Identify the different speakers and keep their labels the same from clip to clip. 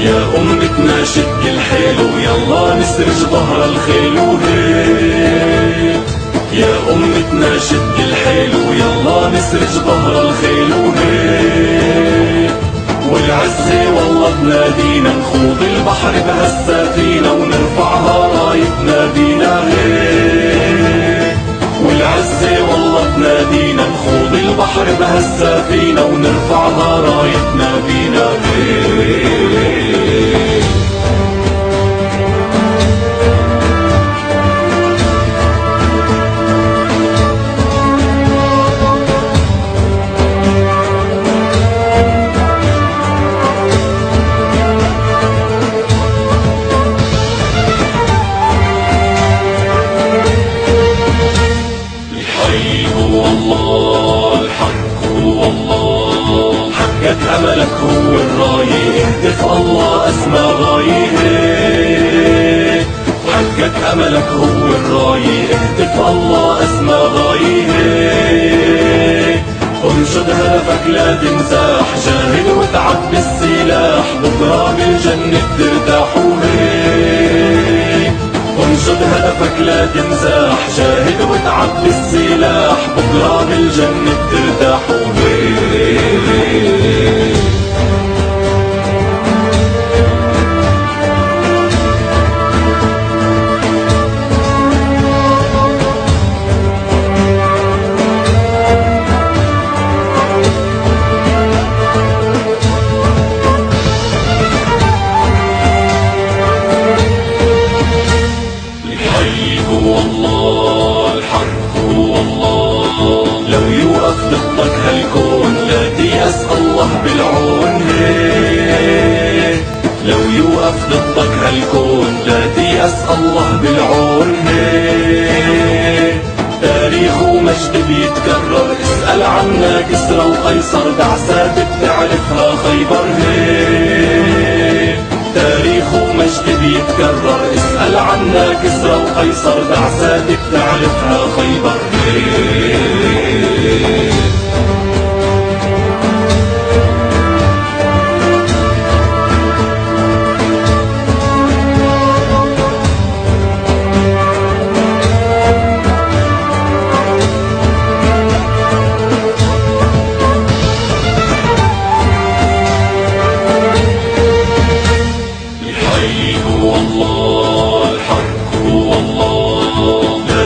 Speaker 1: يا أمتنا شد الحيل ويلا نسرج ظهر الخيل وهيك. يا أمتنا شد الحيل ويلا نسرج ظهر الخيل وهيك. والعزة والله تنادينا نخوض البحر بهالسفينة ونرفعها رايتنا بينا هيك. والعزة والله تنادينا نخوض البحر بهالسفينة ونرفعها رايتنا بينا هيك. حقك أملك هو الراية، اهتف الله أسمى غاية. حقك أملك هو الراية، اهتف الله أسمى غاية. انشد هدفك لا تنزاح، جاهد واتعب بالسلاح، بكرة بالجنة ترتاح وهيك. انشد هدفك لا تنزاح، جاهد واتعب بالسلاح، بكرة بالجنة ترتاح وهيك. لو يوقف ضدك هالكون لا تيأس الله بالعون هيك. لو يوقف ضدك هالكون لا تيأس الله بالعون هيك. تاريخ ومجد بيتكرر، اسأل عنا كسرى وقيصر، دعسات بتعرفها خيبر هيك. تاريخ ومجد بيتكرر، اسأل عنا كسرى وقيصر، دعسات بتعرفها خيبر هيك.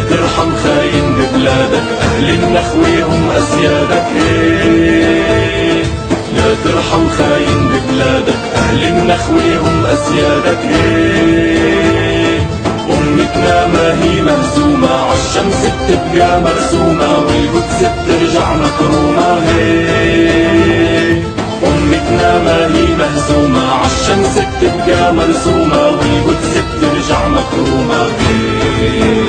Speaker 1: ترحم خاين ببلادك، أهل النخوة هم أسيادك هيك. لا ترحم خاين ببلادك، أهل النخوة هم أسيادك هيك. أمتنا ما هي مهزومة، عالشمس بتبقى مرسومة، والقدس بترجع مكرومة هيك. أمتنا ما هي مهزومة، عالشمس بتبقى مرسومة، والقدس بترجع مكرومة هيك.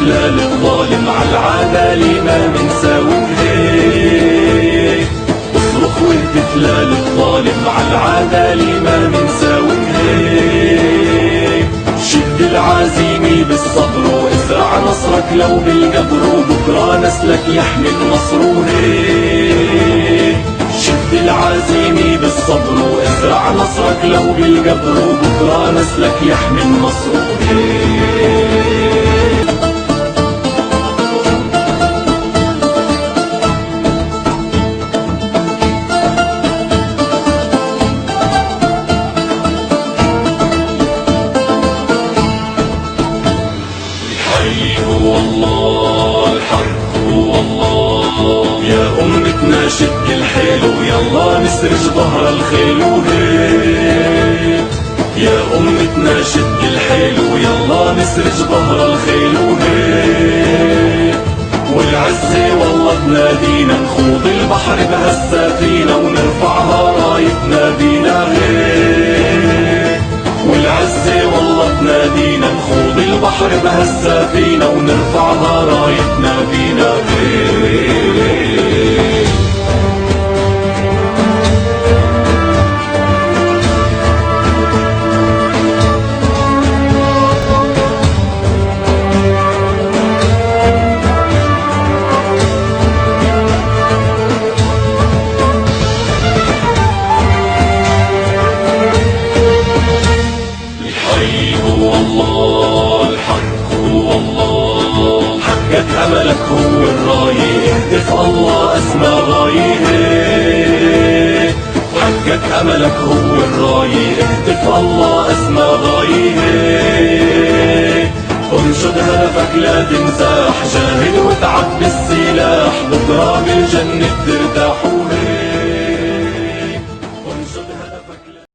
Speaker 1: لا للظالم عالعدالة ما منساوي هيك. اصرخ واهتف لا للظالم عالعدالة ما منساوي هيك. شد العزيمة بالصبر وازرع نصرك لو بالقبر، وبكرة نسلك يحمي النصر هيك. شد العزيمة بالصبر وازرع نصرك لو بالقبر، وبكرة نسلك يحمي النصر هيك. يا أمتنا شد الحيل ويلا نسرج ظهر الخيل وهيك. يا أمتنا شد الحيل ويلا نسرج ظهر الخيل وهيك. والعزة والله تنادينا نخوض البحر بهالسفينة ونرفعها رايتنا بينا هيك. والعزة والله تنادينا نخوض البحر بهالسفينة ونرفعها رايتنا فينا. هو الله الحق هو الله، حقق أملك هو الراية، اهدف الله أسمى غاية. حقق أملك هو الراية، اهدف الله أسمى غاية. انشد هدفك لا تنساح، جاهد واتعب بالسلاح، بكرة بالجنة ترتاح.